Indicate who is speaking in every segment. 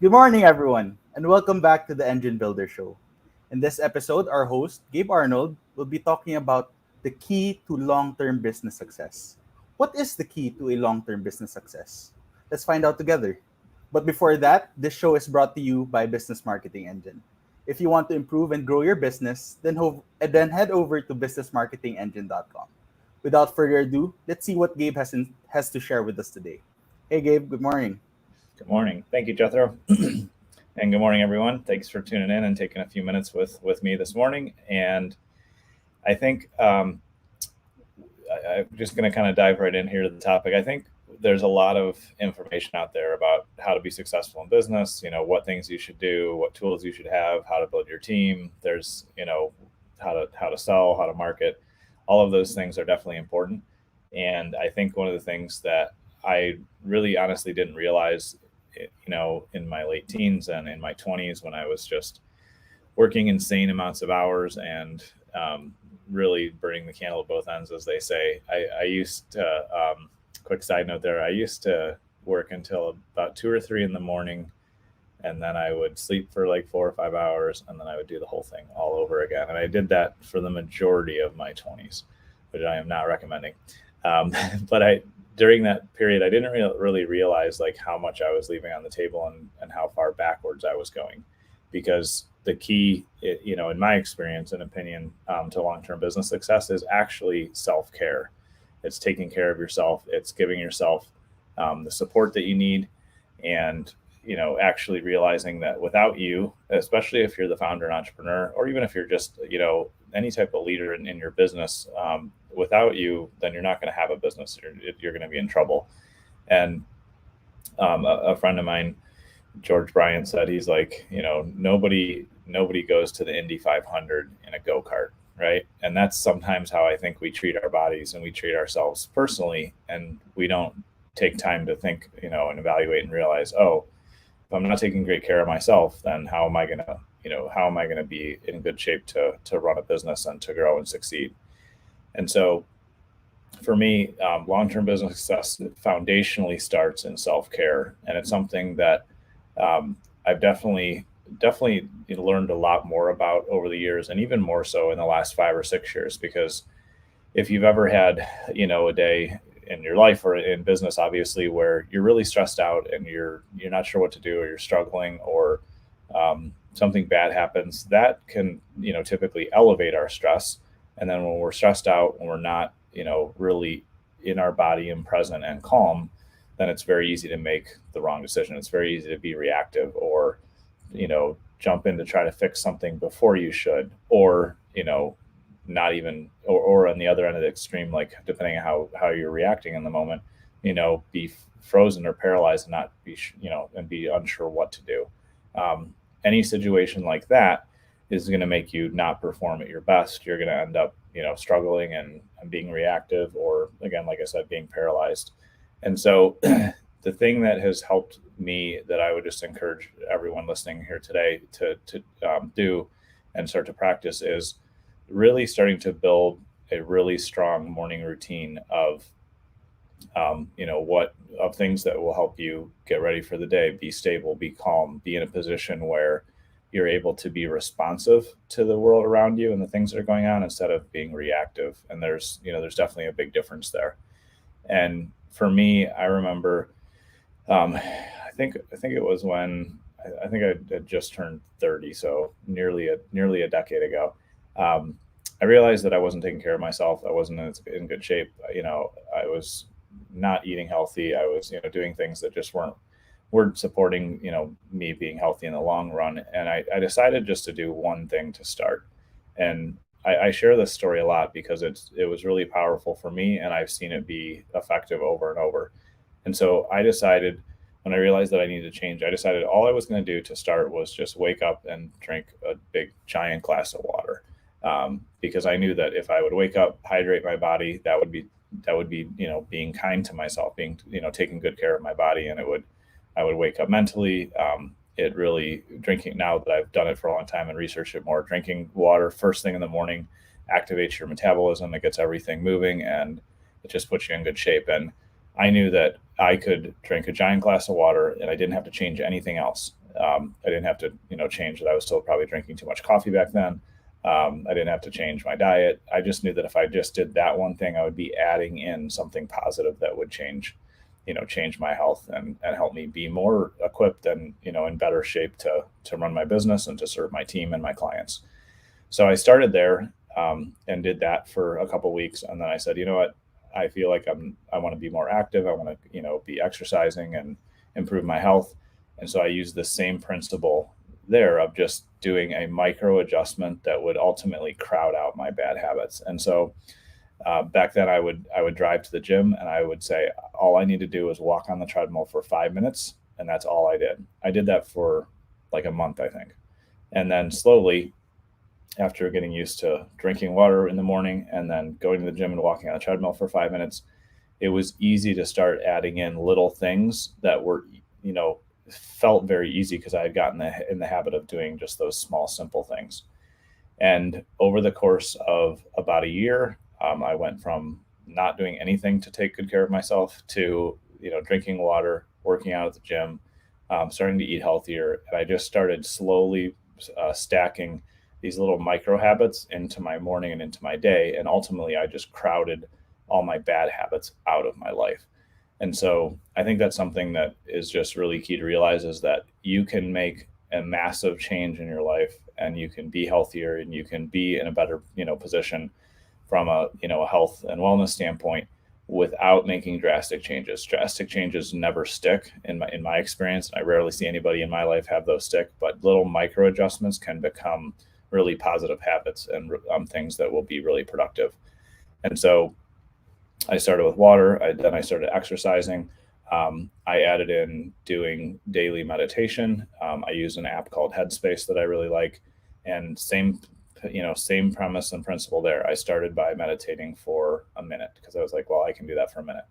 Speaker 1: Good morning, everyone, and welcome back to the Engine Builder Show. In this episode, our host, Gabe Arnold, will be talking about the key to long term business success. What is the key to a long term business success? Let's find out together. But before that, this show is brought to you by Business Marketing Engine. If you want to improve and grow your business, then head over to businessmarketingengine.com. Without further ado, let's see what Gabe has to share with us today. Hey, Gabe, good morning.
Speaker 2: Good morning. Thank you, Jethro. And good morning, everyone. Thanks for tuning in and taking a few minutes with me this morning. And I think I'm just going to kind of dive right in here to the topic. I think there's a lot of information out there about how to be successful in business, what things you should do, what tools you should have, how to build your team. There's, how to sell, how to market. All of those things are definitely important. And I think one of the things that I really honestly didn't realize, in my late teens and in my 20s when I was just working insane amounts of hours and really burning the candle at both ends, as they say. I used to, quick side note there, I used to work until about 2 or 3 in the morning, and then I would sleep for like 4 or 5 hours, and then I would do the whole thing all over again. And I did that for the majority of my 20s, which I am not recommending. But during that period, I didn't really realize like how much I was leaving on the table and how far backwards I was going, because the key, in my experience and opinion, to long-term business success is actually self-care. It's taking care of yourself. It's giving yourself the support that you need, and actually realizing that without you, especially if you're the founder and entrepreneur, or even if you're just any type of leader in your business, without you, then you're not going to have a business. You're going to be in trouble. And a friend of mine, George Bryant, said, he's like, nobody goes to the Indy 500 in a go-kart, right? And that's sometimes how I think we treat our bodies and we treat ourselves personally, and we don't take time to think, and evaluate and realize, oh, if I'm not taking great care of myself, then how am I going to be in good shape to run a business and to grow and succeed? And so for me, long-term business success foundationally starts in self-care. And it's something that I've definitely learned a lot more about over the years, and even more so in the last 5 or 6 years, because if you've ever had, a day in your life or in business, obviously, where you're really stressed out and you're not sure what to do, or you're struggling, or something bad happens, that can, typically elevate our stress. And then when we're stressed out, when we're not, really in our body and present and calm, then it's very easy to make the wrong decision. It's very easy to be reactive, or, jump in to try to fix something before you should, or, not even, or on the other end of the extreme, like depending on how you're reacting in the moment, be frozen or paralyzed and not be, and be unsure what to do. Any situation like that is going to make you not perform at your best. You're going to end up, struggling and being reactive, or again, like I said, being paralyzed. And so the thing that has helped me, that I would just encourage everyone listening here today to do and start to practice, is really starting to build a really strong morning routine of, of things that will help you get ready for the day, be stable, be calm, be in a position where you're able to be responsive to the world around you and the things that are going on, instead of being reactive. And there's definitely a big difference there. And for me, I remember, I think it was when I think I had just turned 30, so nearly a decade ago. I realized that I wasn't taking care of myself. I wasn't in good shape. I was not eating healthy. I was, doing things that just weren't supporting, me being healthy in the long run. And I decided just to do one thing to start. And I share this story a lot because it was really powerful for me, and I've seen it be effective over and over. And so I decided, when I realized that I needed to change, I decided all I was going to do to start was just wake up and drink a big giant glass of water. Because I knew that if I would wake up, hydrate my body, that would be, being kind to myself, being, taking good care of my body. And I would wake up mentally. It really, drinking, now that I've done it for a long time and researched it more, drinking water first thing in the morning activates your metabolism. It gets everything moving, and it just puts you in good shape. And I knew that I could drink a giant glass of water and I didn't have to change anything else. I didn't have to, change that I was still probably drinking too much coffee back then. I didn't have to change my diet. I just knew that if I just did that one thing, I would be adding in something positive that would change my health and help me be more equipped and, in better shape to run my business and to serve my team and my clients. So I started there, and did that for a couple of weeks. And then I said, you know what, I feel like I want to be more active. I want to, be exercising and improve my health. And so I used the same principle there of just doing a micro adjustment that would ultimately crowd out my bad habits. And so back then I would drive to the gym and I would say, all I need to do is walk on the treadmill for 5 minutes. And that's all I did. I did that for like a month, I think. And then slowly, after getting used to drinking water in the morning and then going to the gym and walking on the treadmill for 5 minutes, it was easy to start adding in little things that were, felt very easy because I had gotten in the habit of doing just those small, simple things. And over the course of about a year, I went from not doing anything to take good care of myself to, drinking water, working out at the gym, starting to eat healthier. And I just started slowly stacking these little micro habits into my morning and into my day. And ultimately, I just crowded all my bad habits out of my life. And so I think that's something that is just really key to realize, is that you can make a massive change in your life and you can be healthier and you can be in a better, position from a health and wellness standpoint without making drastic changes. Drastic changes never stick in my experience. I rarely see anybody in my life have those stick, but little micro adjustments can become really positive habits and things that will be really productive. And so I started with water. Then I started exercising. I added in doing daily meditation. I use an app called Headspace that I really like. And same premise and principle there. I started by meditating for a minute because I was like, well, I can do that for a minute.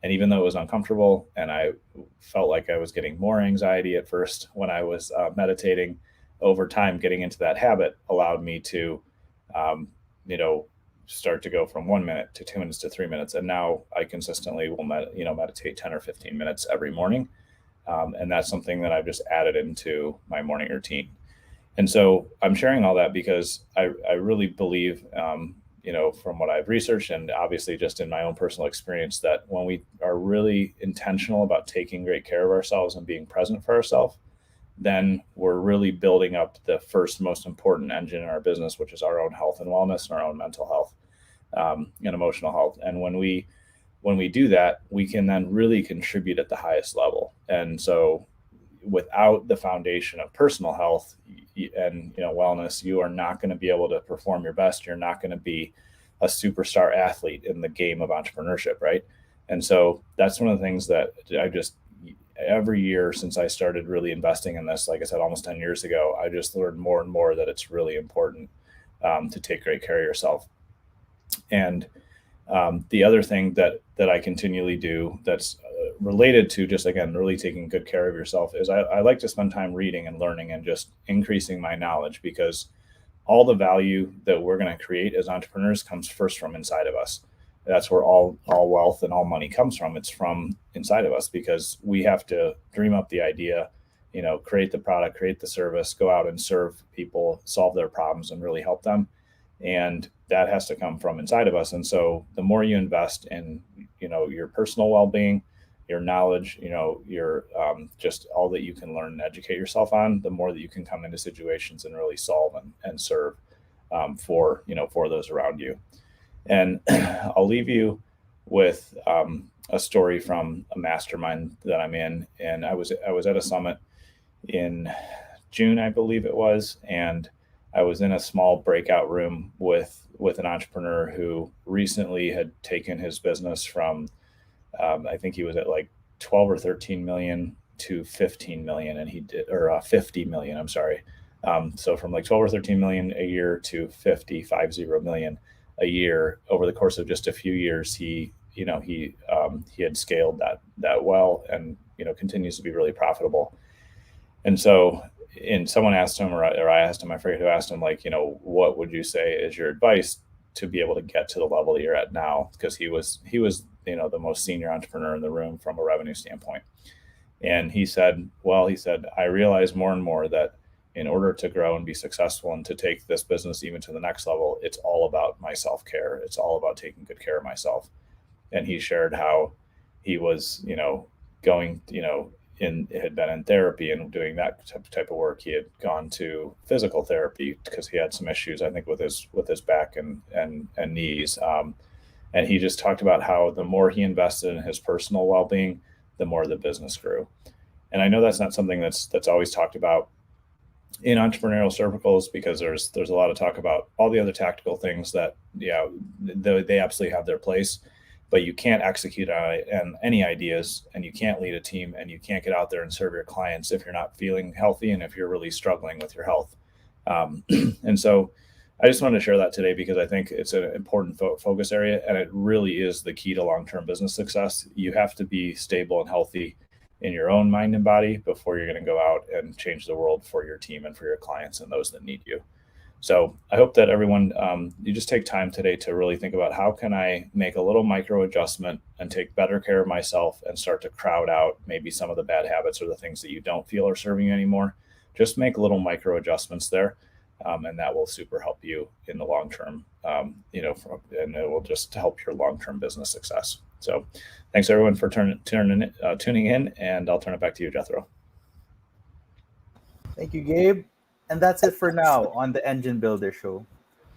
Speaker 2: And even though it was uncomfortable and I felt like I was getting more anxiety at first when I was meditating, over time, getting into that habit allowed me to, start to go from 1 minute to 2 minutes to 3 minutes. And now I consistently will meditate 10 or 15 minutes every morning. And that's something that I've just added into my morning routine. And so I'm sharing all that because I really believe, from what I've researched and obviously just in my own personal experience, that when we are really intentional about taking great care of ourselves and being present for ourselves, then we're really building up the first most important engine in our business, which is our own health and wellness and our own mental health, and emotional health. And when we do that, we can then really contribute at the highest level. And so without the foundation of personal health and wellness, you are not going to be able to perform your best. You're not going to be a superstar athlete in the game of entrepreneurship, right? And so that's one of the things that I just, every year since I started really investing in this, like I said, almost 10 years ago, I just learned more and more that it's really important to take great care of yourself. And the other thing that I continually do that's related to just, again, really taking good care of yourself is I like to spend time reading and learning and just increasing my knowledge, because all the value that we're going to create as entrepreneurs comes first from inside of us. That's where all wealth and all money comes from. It's from inside of us, because we have to dream up the idea, create the product, create the service, go out and serve people, solve their problems, and really help them. And that has to come from inside of us. And so the more you invest in, your personal well-being, your knowledge, your just all that you can learn and educate yourself on, the more that you can come into situations and really solve and serve for those around you. And I'll leave you with a story from a mastermind that I'm in. And I was at a summit in June, I believe it was, and I was in a small breakout room with an entrepreneur who recently had taken his business from I think he was at like 12 or 13 million to 15 million, and he did, or 50 million, I'm sorry. So from like 12 or 13 million a year to 50 million a year over the course of just a few years. He had scaled that well, and continues to be really profitable. And so, someone asked him, or I asked him, I forget who asked him, like, what would you say is your advice to be able to get to the level that you're at now? Because he was the most senior entrepreneur in the room from a revenue standpoint. And he said, well, he said, I realize more and more that in order to grow and be successful and to take this business even to the next level, it's all about my self care. It's all about taking good care of myself. And he shared how he was, going, had been in therapy and doing that type of work. He had gone to physical therapy because he had some issues, I think, with his back and knees. And he just talked about how the more he invested in his personal well being, the more the business grew. And I know that's not something that's always talked about in entrepreneurial circles, because there's a lot of talk about all the other tactical things that, they absolutely have their place, but you can't execute on it and any ideas, and you can't lead a team, and you can't get out there and serve your clients if you're not feeling healthy and if you're really struggling with your health. And so I just wanted to share that today because I think it's an important focus area, and it really is the key to long-term business success. You have to be stable and healthy in your own mind and body before you're going to go out and change the world for your team and for your clients and those that need you. So I hope that everyone, you just take time today to really think about how can I make a little micro adjustment and take better care of myself and start to crowd out maybe some of the bad habits or the things that you don't feel are serving you anymore. Just make little micro adjustments there. And that will super help you in the long term, and it will just help your long-term business success. So thanks everyone for tuning in, and I'll turn it back to you, Jethro.
Speaker 1: Thank you, Gabe. And that's it for now on the Engine Builder Show.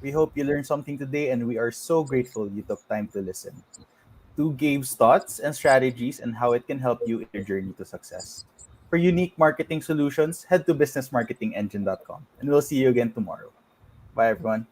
Speaker 1: We hope you learned something today, and we are so grateful you took time to listen to Gabe's thoughts and strategies and how it can help you in your journey to success. For unique marketing solutions, head to businessmarketingengine.com, and we'll see you again tomorrow. Bye, everyone.